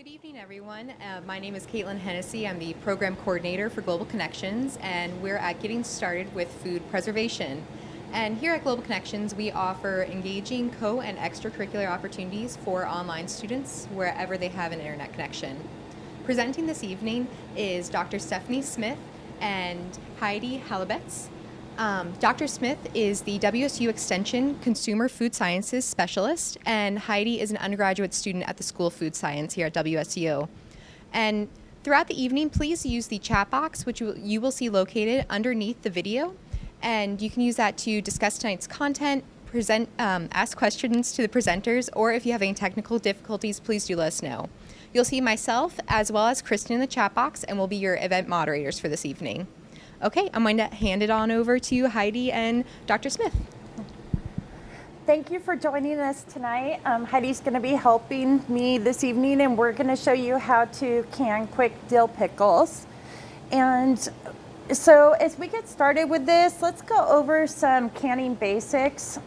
Good evening, everyone. My name is Caitlin Hennessy. I'm the program coordinator for Global Connections, and we're at getting started with food preservation. And here at Global Connections, we offer engaging co- and extracurricular opportunities for online students wherever they have an internet connection. Presenting this evening is Dr. Stephanie Smith and Heidi Halibetz. Dr. Smith is the WSU Extension Consumer Food Sciences Specialist, and Heidi is an undergraduate student at the School of Food Science here at WSU. And throughout the evening, please use the chat box, which you will see located underneath the video, and you can use that to discuss tonight's content, ask questions to the presenters, or if you have any technical difficulties, please do let us know. You'll see myself as well as Kristen in the chat box, and we'll be your event moderators for this evening. Okay, I'm going to hand it on over to Heidi and Dr. Smith. Thank you for joining us tonight. Heidi's going to be helping me this evening, and we're going to show you how to can quick dill pickles. And so as we get started with this, let's go over some canning basics.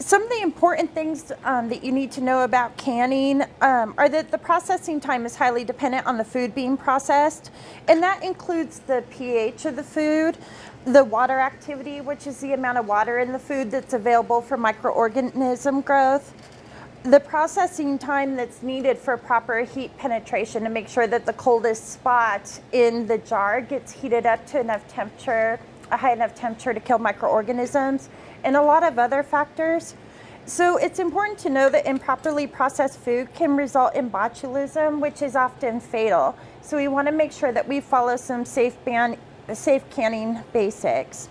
Some of the important things that you need to know about canning are that the processing time is highly dependent on the food being processed, and that includes the pH of the food, the water activity, which is the amount of water in the food that's available for microorganism growth, the processing time that's needed for proper heat penetration to make sure that the coldest spot in the jar gets heated up to enough temperature, a high enough temperature to kill microorganisms, and a lot of other factors. So it's important to know that improperly processed food can result in botulism, which is often fatal. So we want to make sure that we follow some safe canning basics.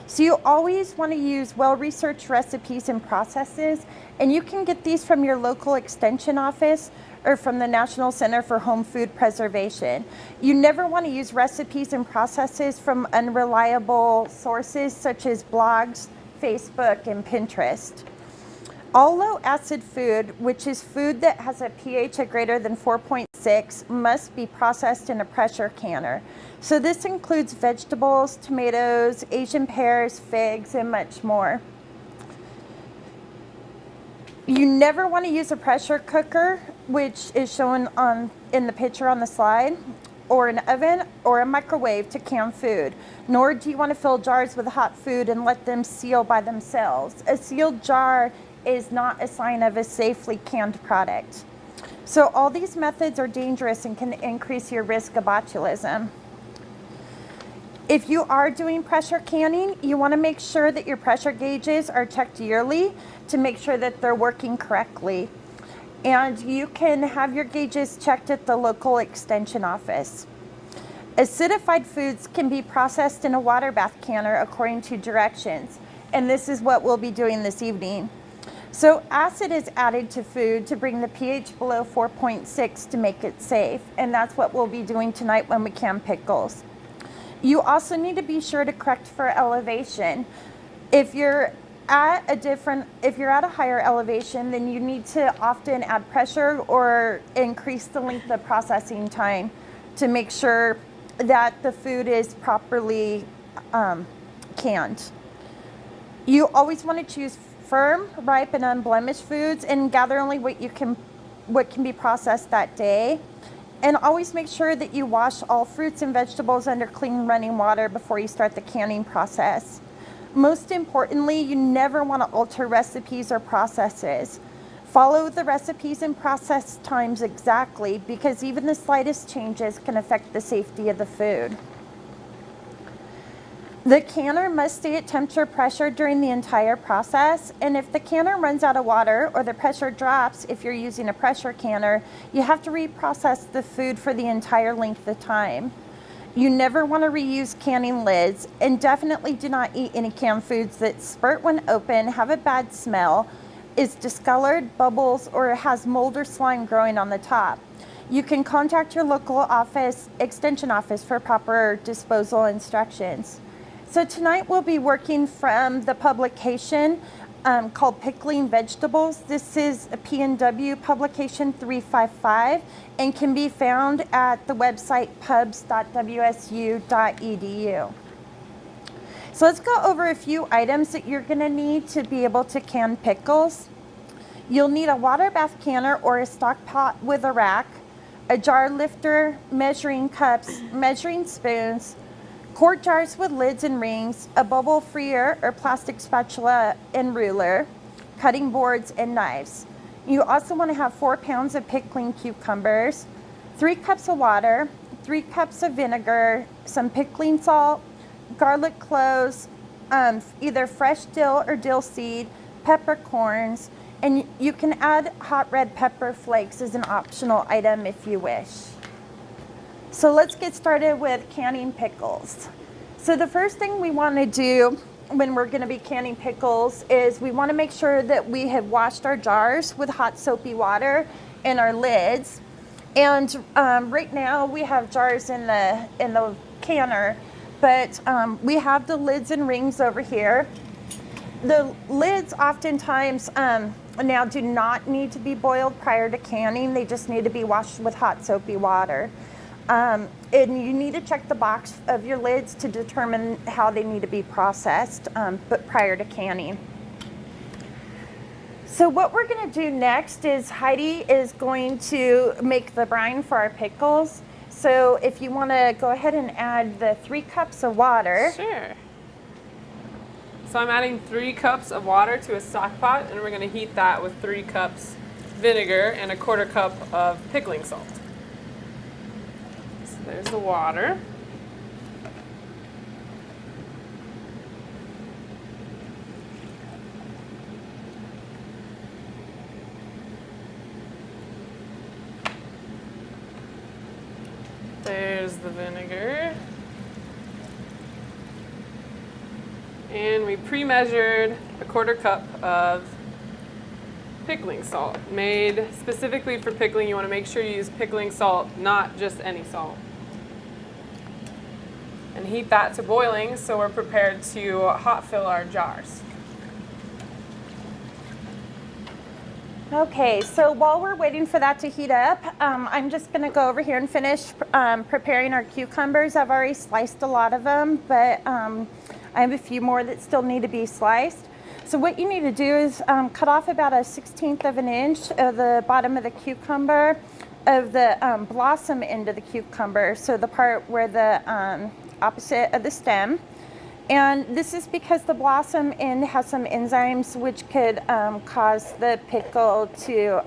So you always want to use well-researched recipes and processes, and you can get these from your local extension office or from the National Center for Home Food Preservation. You never want to use recipes and processes from unreliable sources such as blogs, Facebook, and Pinterest. All low acid food, which is food that has a pH of greater than 4.6, must be processed in a pressure canner. So this includes vegetables, tomatoes, Asian pears, figs, and much more. You never want to use a pressure cooker, which is shown in the picture on the slide, or an oven or a microwave to can food, nor do you want to fill jars with hot food and let them seal by themselves. A sealed jar is not a sign of a safely canned product. So all these methods are dangerous and can increase your risk of botulism. If you are doing pressure canning, you want to make sure that your pressure gauges are checked yearly to make sure that they're working correctly. And you can have your gauges checked at the local extension office. Acidified foods can be processed in a water bath canner according to directions, and this is what we'll be doing this evening. So acid is added to food to bring the pH below 4.6 to make it safe, and that's what we'll be doing tonight when we can pickles. You also need to be sure to correct for elevation. If you're at a higher elevation, then you need to often add pressure or increase the length of processing time to make sure that the food is properly canned. You always want to choose firm, ripe, and unblemished foods and gather only what can be processed that day. And always make sure that you wash all fruits and vegetables under clean running water before you start the canning process. Most importantly, you never want to alter recipes or processes. Follow the recipes and process times exactly, because even the slightest changes can affect the safety of the food. The canner must stay at temperature pressure during the entire process, and if the canner runs out of water or the pressure drops if you're using a pressure canner, you have to reprocess the food for the entire length of time. You never want to reuse canning lids, and definitely do not eat any canned foods that spurt when open, have a bad smell, is discolored, bubbles, or has mold or slime growing on the top. You can contact your local extension office for proper disposal instructions. So tonight we'll be working from the publication called Pickling Vegetables. This is a PNW publication 355 and can be found at the website pubs.wsu.edu. So let's go over a few items that you're going to need to be able to can pickles. You'll need a water bath canner or a stock pot with a rack, a jar lifter, measuring cups, measuring spoons, quart jars with lids and rings, a bubble freer or plastic spatula and ruler, cutting boards, and knives. You also want to have 4 pounds of pickling cucumbers, 3 cups of water, 3 cups of vinegar, some pickling salt, garlic cloves, either fresh dill or dill seed, peppercorns, and you can add hot red pepper flakes as an optional item if you wish. So let's get started with canning pickles. So the first thing we want to do when we're going to be canning pickles is we want to make sure that we have washed our jars with hot soapy water and our lids. And right now we have jars in the canner, but we have the lids and rings over here. The lids oftentimes now do not need to be boiled prior to canning. They just need to be washed with hot soapy water. And you need to check the box of your lids to determine how they need to be processed, but prior to canning. So what we're going to do next is Heidi is going to make the brine for our pickles. So if you want to go ahead and add the 3 cups of water. Sure. So I'm adding 3 cups of water to a stock pot, and we're going to heat that with 3 cups vinegar and a 1/4 cup of pickling salt. So there's the water. There's the vinegar. And we pre-measured a 1/4 cup of pickling salt. Made specifically for pickling, you want to make sure you use pickling salt, not just any salt. And heat that to boiling so we're prepared to hot fill our jars. Okay, so while we're waiting for that to heat up, I'm just going to go over here and finish preparing our cucumbers. I've already sliced a lot of them, but I have a few more that still need to be sliced. So what you need to do is cut off about a 1/16 of an inch of the bottom of the cucumber, of the blossom end of the cucumber, so the part where the opposite of the stem. And this is because the blossom end has some enzymes which could cause the pickle to,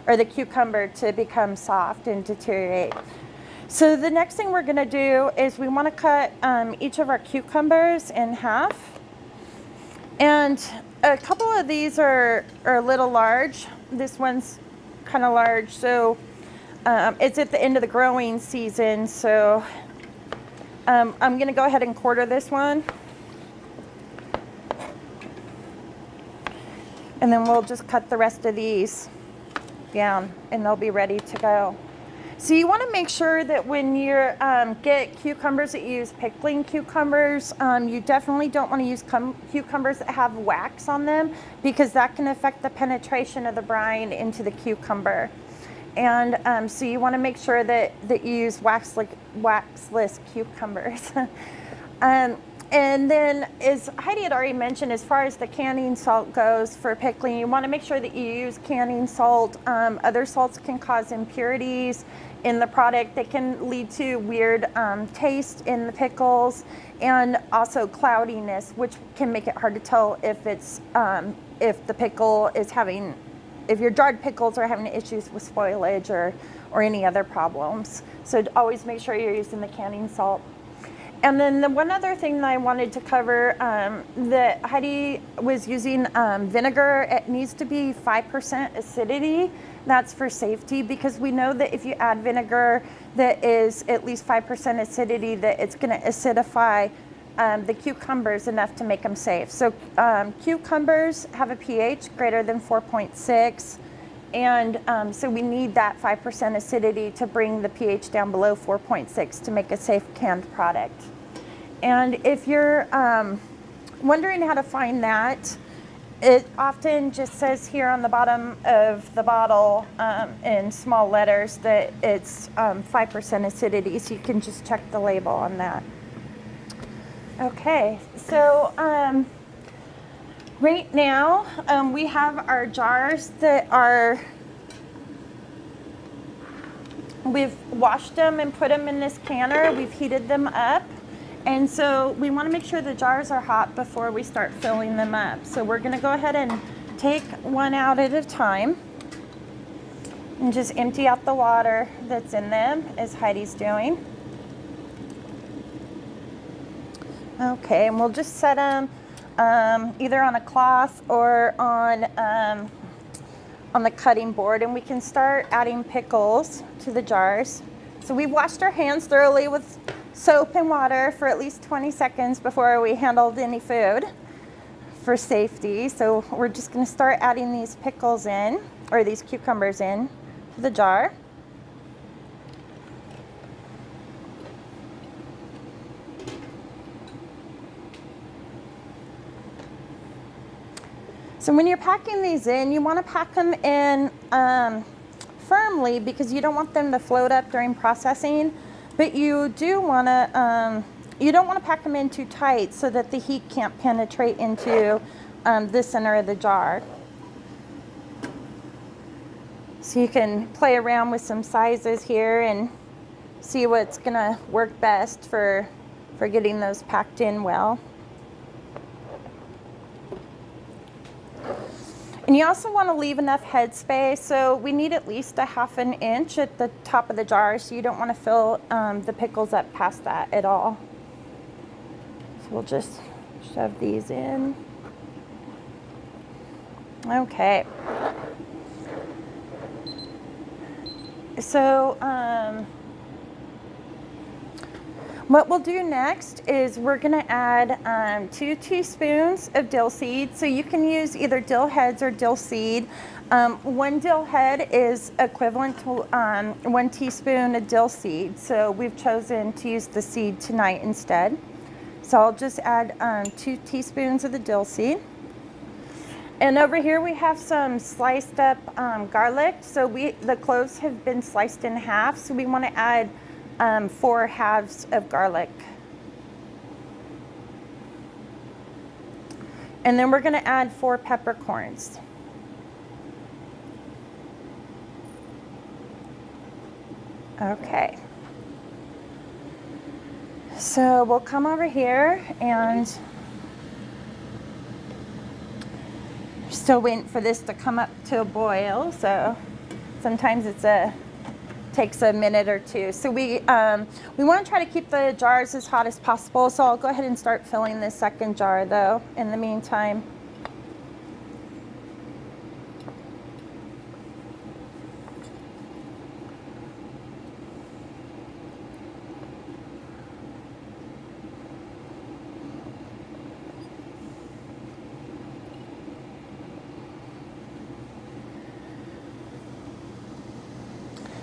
or the cucumber to become soft and deteriorate. So the next thing we're gonna do is we wanna cut each of our cucumbers in half. And a couple of these are a little large. This one's kind of large, so it's at the end of the growing season, so I'm going to go ahead and 1/4 this one. And then we'll just cut the rest of these down and they'll be ready to go. So you want to make sure that when you get cucumbers that you use pickling cucumbers, you definitely don't want to use cucumbers that have wax on them, because that can affect the penetration of the brine into the cucumber. And so you want to make sure that you use waxless cucumbers. And then, as Heidi had already mentioned, as far as the canning salt goes for pickling, you want to make sure that you use canning salt. Other salts can cause impurities in the product. They can lead to weird taste in the pickles, and also cloudiness, which can make it hard to tell if it's if the pickle is having, if your jarred pickles are having issues with spoilage or any other problems. So always make sure you're using the canning salt. And then the one other thing that I wanted to cover, that Heidi was using vinegar. It needs to be 5% acidity. That's for safety, because we know that if you add vinegar that is at least 5% acidity, that it's going to acidify the cucumbers enough to make them safe. So cucumbers have a pH greater than 4.6. And so we need that 5% acidity to bring the pH down below 4.6 to make a safe canned product. And if you're wondering how to find that, it often just says here on the bottom of the bottle in small letters that it's 5% acidity, so you can just check the label on that. Okay, so Right now, we have our jars we've washed them and put them in this canner. We've heated them up. And so we want to make sure the jars are hot before we start filling them up. So we're going to go ahead and take one out at a time and just empty out the water that's in them, as Heidi's doing. Okay, and we'll just set them either on a cloth or on the cutting board, and we can start adding pickles to the jars. So we've washed our hands thoroughly with soap and water for at least 20 seconds before we handled any food for safety. So we're just going to start adding these pickles in, or these cucumbers in, to the jar. So when you're packing these in, you want to pack them in firmly because you don't want them to float up during processing, but you do want to, you don't want to pack them in too tight so that the heat can't penetrate into the center of the jar. So you can play around with some sizes here and see what's going to work best for getting those packed in well. And you also want to leave enough headspace, so we need at least a ½ an inch at the top of the jar, so you don't want to fill the pickles up past that at all. So we'll just shove these in. Okay. So what we'll do next is we're going to add 2 teaspoons of dill seed. So you can use either dill heads or dill seed. 1 dill head is equivalent to 1 teaspoon of dill seed. So we've chosen to use the seed tonight instead. So I'll just add 2 teaspoons of the dill seed. And over here we have some sliced up garlic. So the cloves have been sliced in half. So we want to add 4 halves of garlic. And then we're going to add 4 peppercorns. Okay. So we'll come over here and still waiting for this to come up to a boil. So sometimes takes a minute or two. So we want to try to keep the jars as hot as possible. So I'll go ahead and start filling this second jar though in the meantime.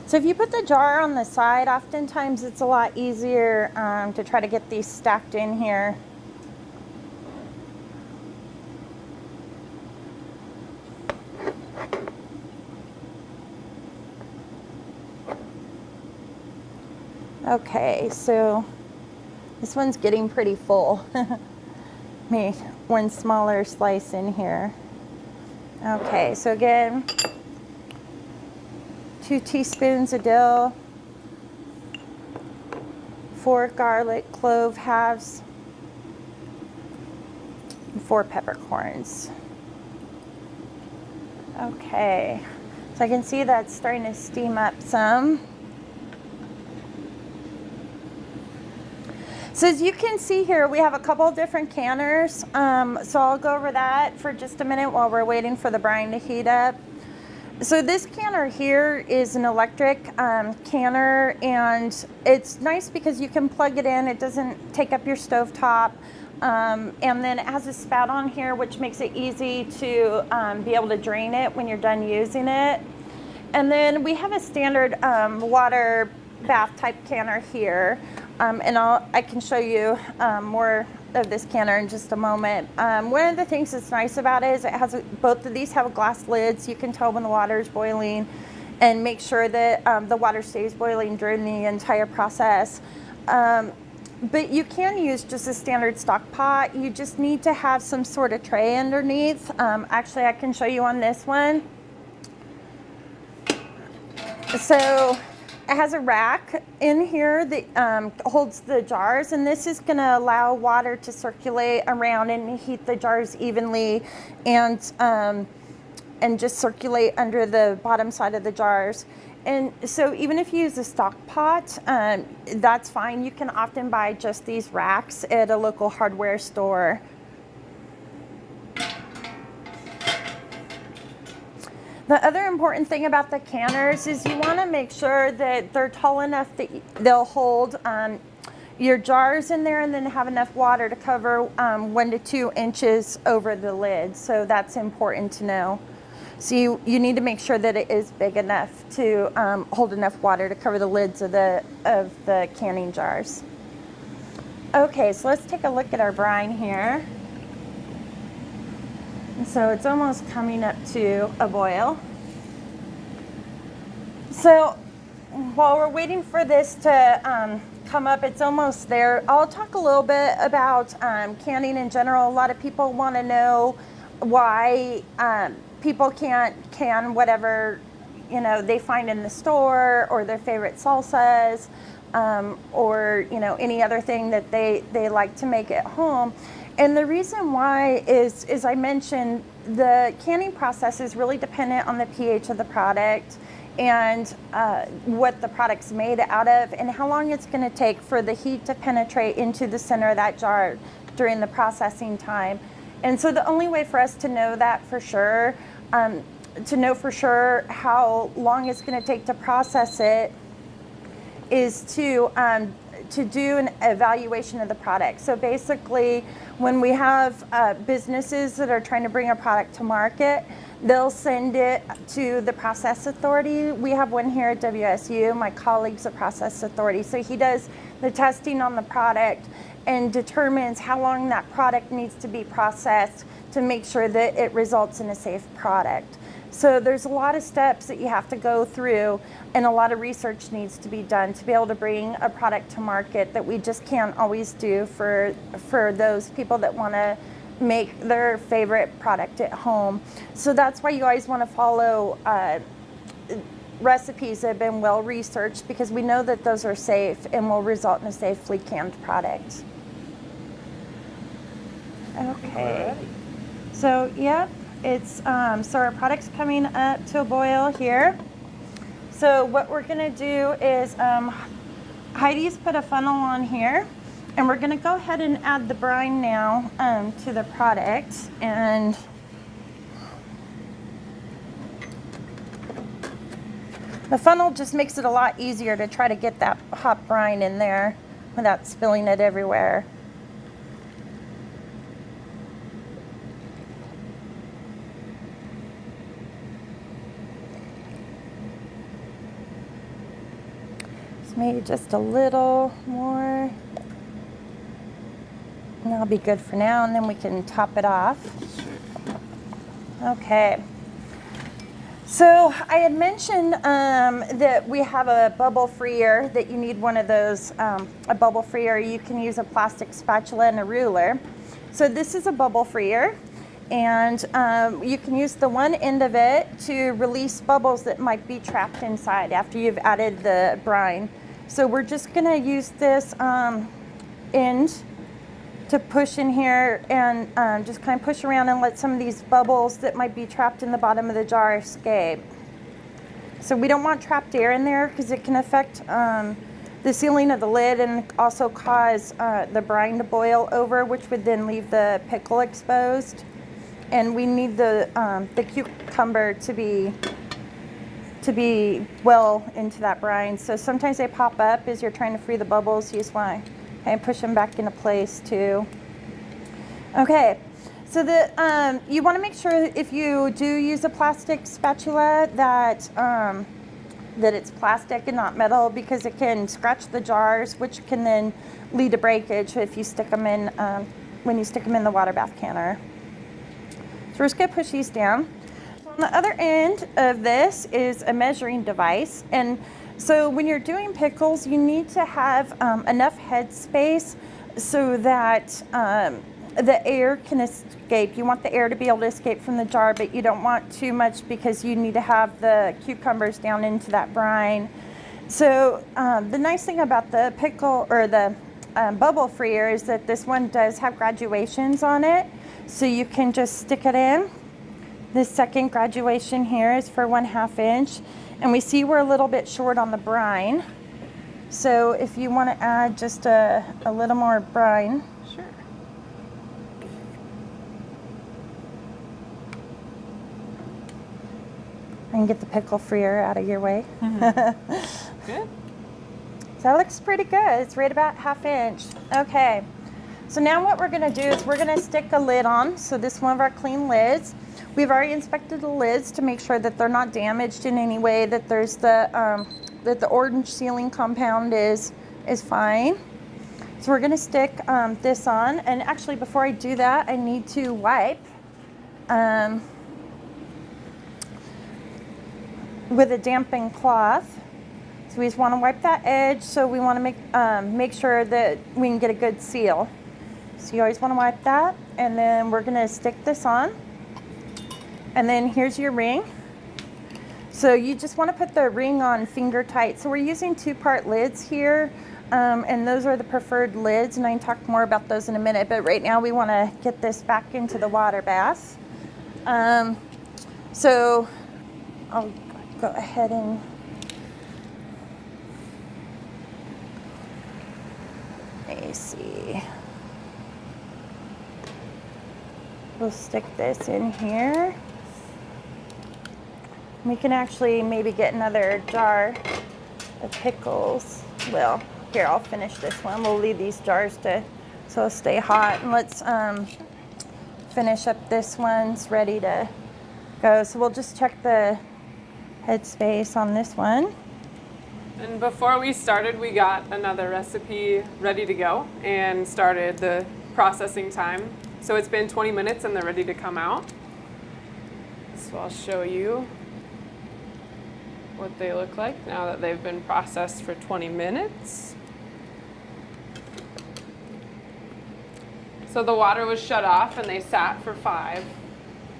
So if you put the jar on the side, oftentimes it's a lot easier to try to get these stacked in here. Okay, so this one's getting pretty full. Maybe 1 smaller slice in here. Okay, so again, 2 teaspoons of dill, 4 garlic clove halves, and 4 peppercorns. Okay, so I can see that's starting to steam up some. So as you can see here, we have a couple of different canners. So I'll go over that for just a minute while we're waiting for the brine to heat up. So this canner here is an electric canner, and it's nice because you can plug it in. It doesn't take up your stove top. And then it has a spout on here, which makes it easy to be able to drain it when you're done using it. And then we have a standard water bath type canner here. And I can show you more of this canner in just a moment. One of the things that's nice about it is it has both of these have a glass lid, so you can tell when the water is boiling and make sure that the water stays boiling during the entire process. But you can use just a standard stock pot. You just need to have some sort of tray underneath. Actually, I can show you on this one. So it has a rack in here that holds the jars, and this is going to allow water to circulate around and heat the jars evenly, and just circulate under the bottom side of the jars. And so even if you use a stock pot, that's fine. You can often buy just these racks at a local hardware store. The other important thing about the canners is you want to make sure that they're tall enough that they'll hold your jars in there and then have enough water to cover 1 to 2 inches over the lid. So that's important to know. So you need to make sure that it is big enough to hold enough water to cover the lids of the canning jars. Okay, so let's take a look at our brine here. And so it's almost coming up to a boil. So while we're waiting for this to come up, it's almost there. I'll talk a little bit about canning in general. A lot of people want to know why people can't can whatever they find in the store, or their favorite salsas, or any other thing that they like to make at home. And the reason why is, as I mentioned, the canning process is really dependent on the pH of the product and what the product's made out of, and how long it's going to take for the heat to penetrate into the center of that jar during the processing time. And so the only way for us to know that for sure, to know for sure how long it's going to take to process it, is to do an evaluation of the product. So basically, when we have businesses that are trying to bring a product to market, they'll send it to the process authority. We have one here at WSU. My colleague's a process authority. So he does the testing on the product and determines how long that product needs to be processed to make sure that it results in a safe product. So there's a lot of steps that you have to go through, and a lot of research needs to be done to be able to bring a product to market that we just can't always do for those people that want to make their favorite product at home. So that's why you always want to follow recipes that have been well researched, because we know that those are safe and will result in a safely canned product. Okay. So, yep. It's so our product's coming up to a boil here. So what we're going to do is Heidi's put a funnel on here, and we're going to go ahead and add the brine now to the product. And the funnel just makes it a lot easier to try to get that hot brine in there without spilling it everywhere. Maybe just a little more, and that'll be good for now, and then we can top it off. Okay. So I had mentioned that we have a bubble freer, that you need one of those, a bubble freer. You can use a plastic spatula and a ruler. So this is a bubble freer, and you can use the one end of it to release bubbles that might be trapped inside after you've added the brine. So we're just going to use this end to push in here and just kind of push around and let some of these bubbles that might be trapped in the bottom of the jar escape. So we don't want trapped air in there, because it can affect the sealing of the lid and also cause the brine to boil over, which would then leave the pickle exposed. And we need the cucumber to be well into that brine. So sometimes they pop up as you're trying to free the bubbles. You just want to kind of push them back into place too. Okay, so you want to make sure, if you do use a plastic spatula, that it's plastic and not metal, because it can scratch the jars, which can then lead to breakage if you stick them in when you stick them in the water bath canner. So we're just going to push these down. On the other end of this is a measuring device, and So when you're doing pickles, you need to have enough head space so that the air can escape. You want the air to be able to escape from the jar, but you don't want too much because you need to have the cucumbers down into that brine. So the nice thing about the pickle or the bubble free is that this one does have graduations on it. So you can just stick it in. The second graduation here is for 1/2 inch. And we see we're a little bit short on the brine. So if you want to add just a little more brine. Sure. I can get the pickle freer out of your way. Good. So that looks pretty good. It's right about 1/2 inch. Okay. So now what we're going to do is we're going to stick a lid on. So this is one of our clean lids. We've already inspected the lids to make sure that they're not damaged in any way, that there's that the orange sealing compound is fine. So we're going to stick this on. And actually, before I do that, I need to wipe with a dampened cloth. So we just want to wipe that edge. So we want to make sure that we can get a good seal. So you always want to wipe that. And then we're going to stick this on. And then here's your ring. So you just want to put the ring on finger tight. So we're using 2-part lids here. And those are the preferred lids. And I can talk more about those in a minute. But right now we want to get this back into the water bath. So I'll go ahead and let me see. We'll stick this in here. We can actually maybe get another jar of pickles. Well, here, I'll finish this one. We'll leave these jars so it'll stay hot. And let's finish up this one. It's ready to go. So we'll just check the headspace on this one. And before we started, we got another recipe ready to go and started the processing time. So it's been 20 minutes and they're ready to come out. So I'll show you what they look like now that they've been processed for 20 minutes. So the water was shut off and they sat for 5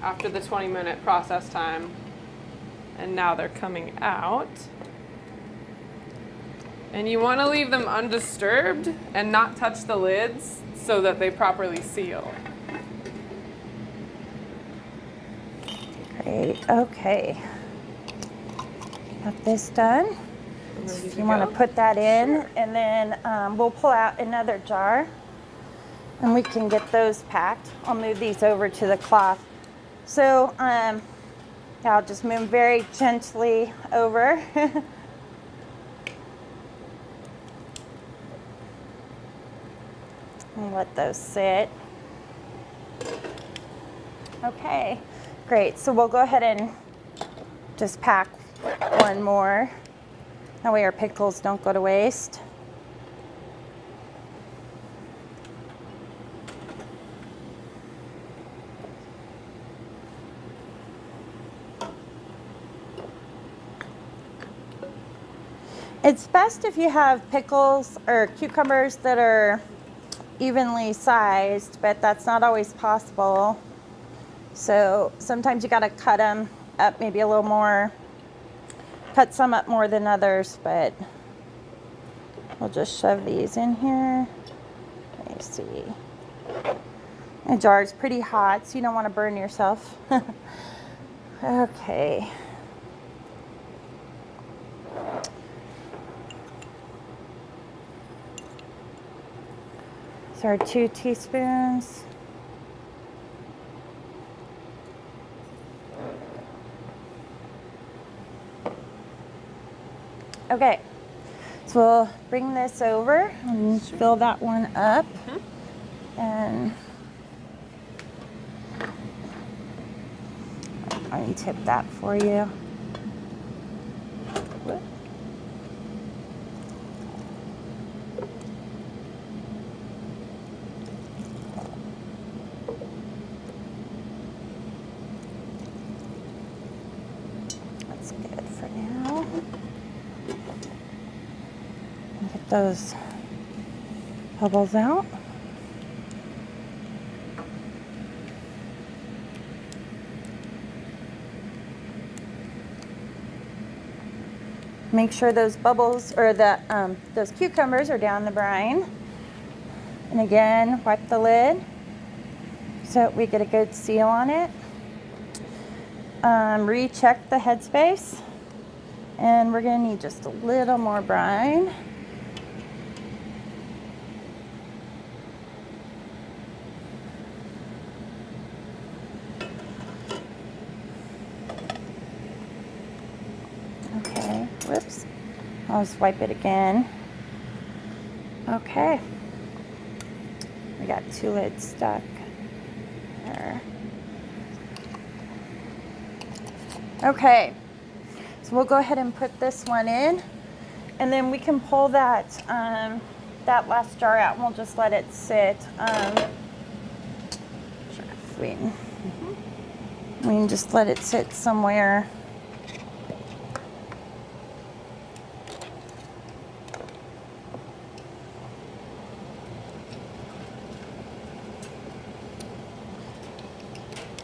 after the 20-minute process time. And now they're coming out. And you want to leave them undisturbed and not touch the lids so that they properly seal. Great, okay. Got this done. So if you want to put that in, Sure. and then we'll pull out another jar and we can get those packed. I'll move these over to the cloth. So I'll just move very gently over. And let those sit. Okay, great. So we'll go ahead and just pack one more. That way our pickles don't go to waste. It's best if you have pickles or cucumbers that are evenly sized, but that's not always possible. So sometimes you gotta cut them up maybe a little more, cut some up more than others, but we'll just shove these in here. Let me see. The jar is pretty hot, so you don't want to burn yourself. Okay. So our 2 teaspoons. Okay, so we'll bring this over and fill that one up. And I can tip that for you. That's good for now. get those bubbles out. Make sure those bubbles or those cucumbers are down the brine. And again, wipe the lid so we get a good seal on it. Recheck the headspace. And we're gonna need just a little more brine. Okay, whoops. I'll just wipe it again. Okay. We got 2 lids stuck there. Okay. So we'll go ahead and put this one in, and then we can pull that that last jar out, and we'll just let it sit. We can just let it sit somewhere.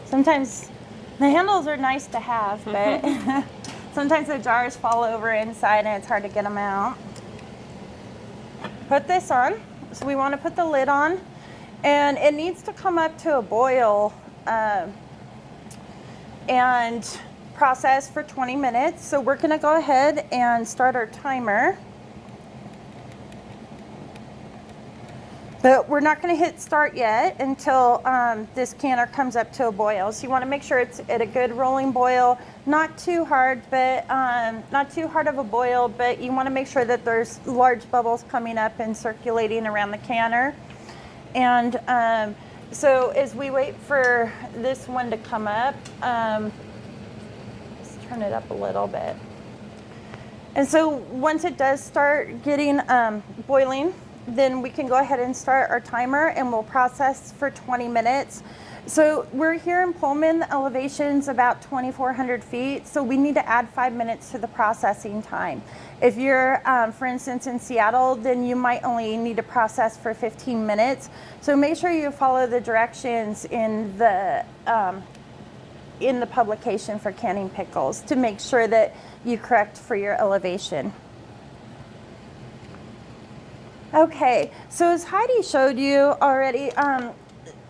Sometimes the handles are nice to have, but sometimes the jars fall over inside and it's hard to get them out. Put this on. So we want to put the lid on, and it needs to come up to a boil and process for 20 minutes. So we're going to go ahead and start our timer. But we're not going to hit start yet until this canner comes up to a boil. So you want to make sure it's at a good rolling boil, not too hard, but not too hard of a boil. But you want to make sure that there's large bubbles coming up and circulating around the canner. And so as we wait for this one to come up, let's turn it up a little bit. And so once it does start getting boiling, then we can go ahead and start our timer, and we'll process for 20 minutes. So we're here in Pullman, the elevation's about 2,400 feet, so we need to add 5 minutes to the processing time. If you're, for instance, in Seattle, then you might only need to process for 15 minutes. So make sure you follow the directions in the publication for canning pickles to make sure that you correct for your elevation. Okay, so as Heidi showed you already,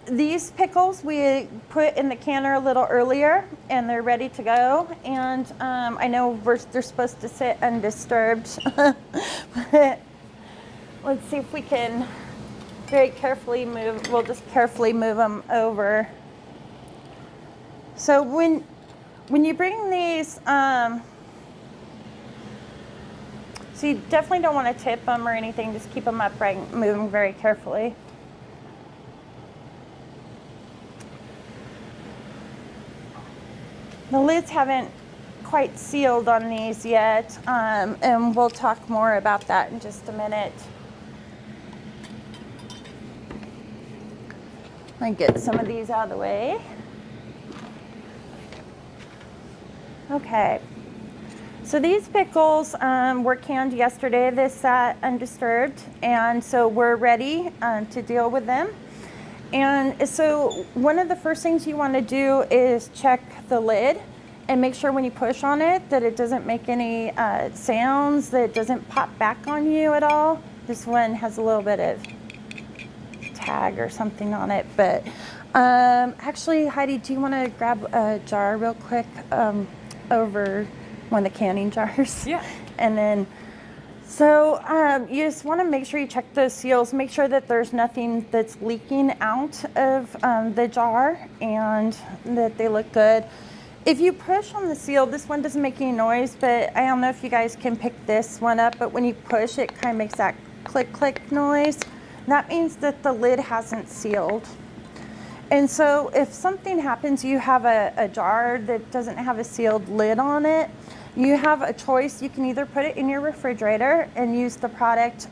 these pickles we put in the canner a little earlier, and they're ready to go. And I know they're supposed to sit undisturbed, but let's see if we can very carefully move. We'll just carefully move them over. So when you bring these, so you definitely don't want to tip them or anything, just keep them upright and move them very carefully. The lids haven't quite sealed on these yet, and we'll talk more about that in just a minute. Let me get some of these out of the way. Okay. So these pickles were canned yesterday. This sat undisturbed, and so we're ready to deal with them. And so one of the first things you want to do is check the lid and make sure when you push on it that it doesn't make any sounds, that it doesn't pop back on you at all. This one has a little bit of tag or something on it, but actually, Heidi, do you want to grab a jar real quick over one of the canning jars? Yeah. And then, so you just want to make sure you check those seals, make sure that there's nothing that's leaking out of the jar and that they look good. If you push on the seal, this one doesn't make any noise, but I don't know if you guys can pick this one up, but when you push, it kind of makes that click, click noise. That means that the lid hasn't sealed. And so if something happens, you have a jar that doesn't have a sealed lid on it, you have a choice. You can either put it in your refrigerator and use the product.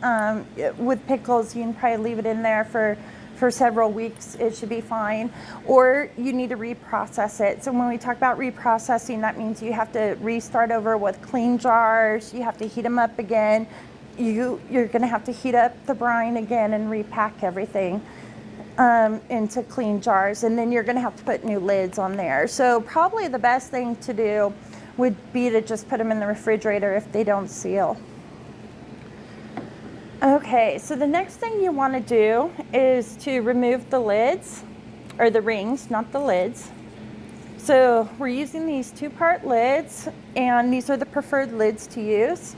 With pickles, you can probably leave it in there for several weeks. It should be fine. Or you need to reprocess it. So when we talk about reprocessing, that means you have to restart over with clean jars. You have to heat them up again. you're going to have to heat up the brine again and repack everything into clean jars, and then you're going to have to put new lids on there. So probably the best thing to do would be to just put them in the refrigerator if they don't seal. Okay, so the next thing you want to do is to remove the lids, or the rings, not the lids. So we're using these 2-part lids, and these are the preferred lids to use.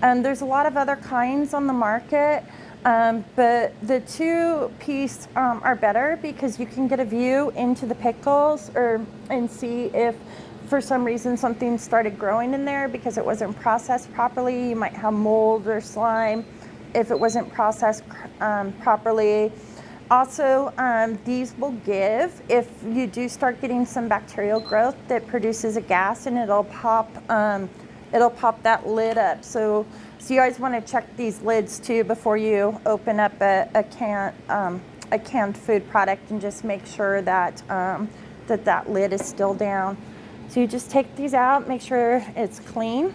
There's a lot of other kinds on the market, but the 2-piece are better because you can get a view into the pickles and see if for some reason something started growing in there because it wasn't processed properly. You might have mold or slime if it wasn't processed properly. Also, these will give if you do start getting some bacterial growth that produces a gas, and it'll pop that lid up. So you always want to check these lids too before you open up a canned food product, and just make sure that that lid is still down. So you just take these out, make sure it's clean.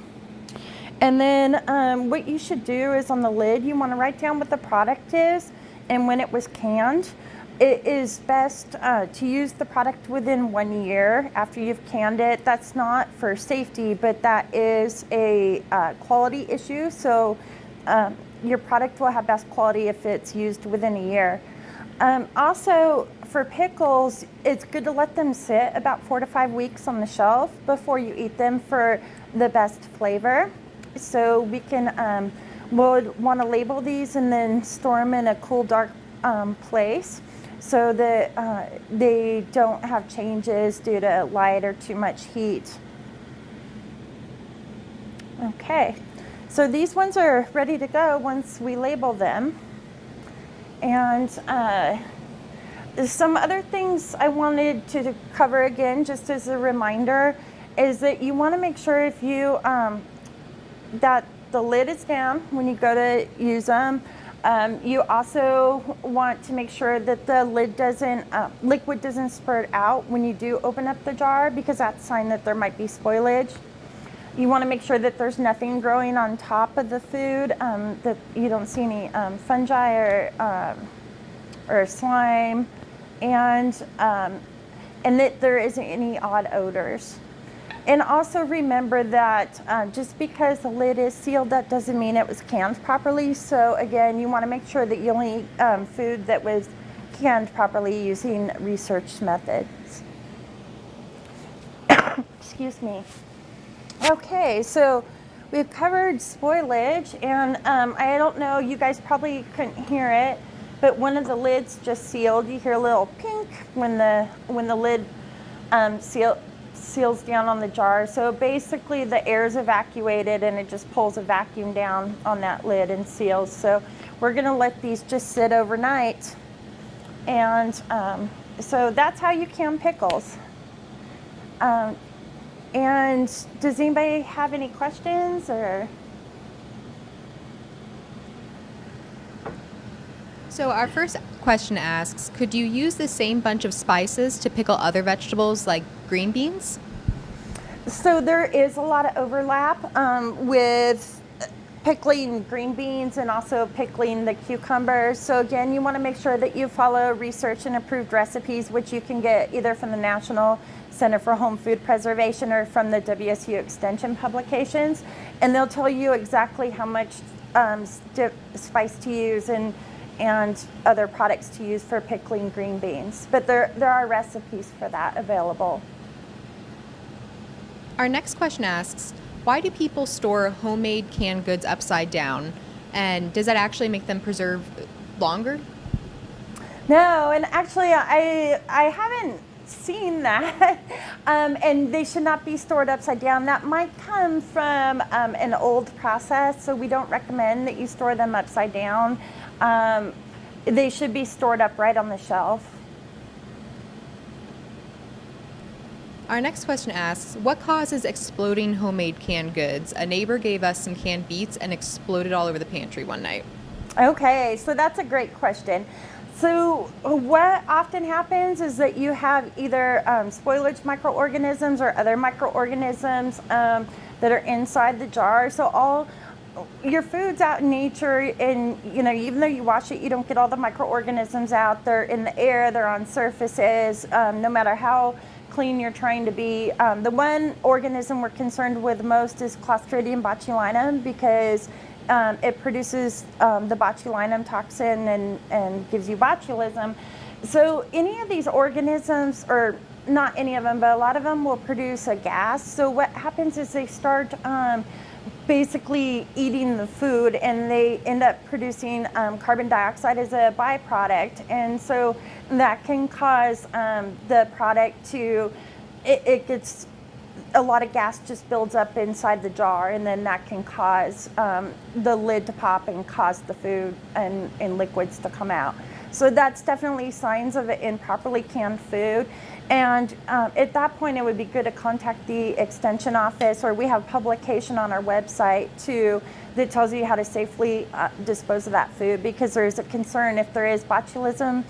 And then what you should do is on the lid, you want to write down what the product is and when it was canned. It is best to use the product within 1 year after you've canned it. That's not for safety, but that is a quality issue. So your product will have best quality if it's used within a year. Also, for pickles, it's good to let them sit about 4 to 5 weeks on the shelf before you eat them for the best flavor. So we can, we'll want to label these and then store them in a cool, dark place so that they don't have changes due to light or too much heat. Okay, so these ones are ready to go once we label them. And some other things I wanted to cover again, just as a reminder, is that you want to make sure if you that the lid is down when you go to use them. You also want to make sure that the lid doesn't, liquid doesn't spurt out when you do open up the jar, because that's a sign that there might be spoilage. You want to make sure that there's nothing growing on top of the food, that you don't see any fungi or slime, and that there isn't any odd odors. And also remember that just because the lid is sealed, that doesn't mean it was canned properly. So again, you want to make sure that you only eat food that was canned properly using research methods. Excuse me. Okay, so we've covered spoilage, and I don't know, you guys probably couldn't hear it, but one of the lids just sealed. You hear a little pink when the lid seals down on the jar. So basically the air is evacuated and it just pulls a vacuum down on that lid and seals. So we're going to let these just sit overnight. And so that's how you can pickles. And does anybody have any questions or? So our first question asks, could you use the same bunch of spices to pickle other vegetables like green beans? So there is a lot of overlap with pickling green beans and also pickling the cucumbers. So again, you want to make sure that you follow research and approved recipes, which you can get either from the National Center for Home Food Preservation or from the WSU Extension publications. And they'll tell you exactly how much spice to use and other products to use for pickling green beans. But there are recipes for that available. Our next question asks, why do people store homemade canned goods upside down? And does that actually make them preserve longer? No, and actually I haven't seen that. And they should not be stored upside down. That might come from an old process, so we don't recommend that you store them upside down. They should be stored upright on the shelf. Our next question asks, what causes exploding homemade canned goods? A neighbor gave us some canned beets and exploded all over the pantry one night. Okay, so that's a great question. So what often happens is that you have either spoilage microorganisms or other microorganisms that are inside the jar. So your food's out in nature, and even though you wash it, you don't get all the microorganisms out. They're in the air, they're on surfaces. No matter how clean you're trying to be, the one organism we're concerned with most is Clostridium botulinum, because it produces the botulinum toxin and gives you botulism. So any of these organisms, or not any of them, but a lot of them will produce a gas. So what happens is they start basically eating the food, and they end up producing carbon dioxide as a byproduct. And so that can cause the product to, it gets, a lot of gas just builds up inside the jar, and then that can cause the lid to pop and cause the food and liquids to come out. So that's definitely signs of improperly canned food. And at that point, it would be good to contact the extension office, or we have publication on our website too that tells you how to safely dispose of that food, because there's a concern if there is botulism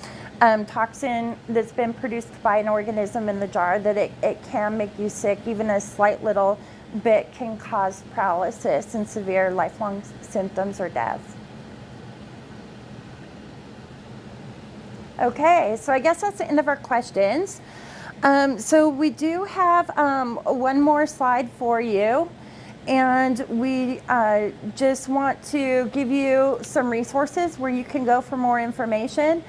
toxin that's been produced by an organism in the jar, that it can make you sick. Even a slight little bit can cause paralysis and severe lifelong symptoms or death. Okay, so I guess that's the end of our questions. So we do have one more slide for you, and we just want to give you some resources where you can go for more information.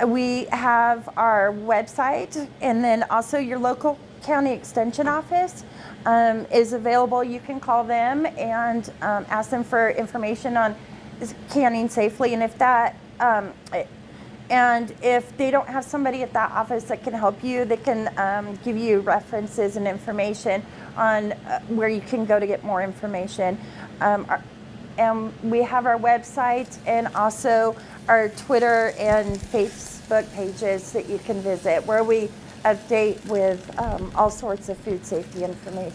We have our website, and then also your local county extension office is available. You can call them and ask them for information on canning safely, and if that and if they don't have somebody at that office that can help you, they can give you references and information on where you can go to get more information. And we have our website and also our Twitter and Facebook pages that you can visit, where we update with all sorts of food safety information.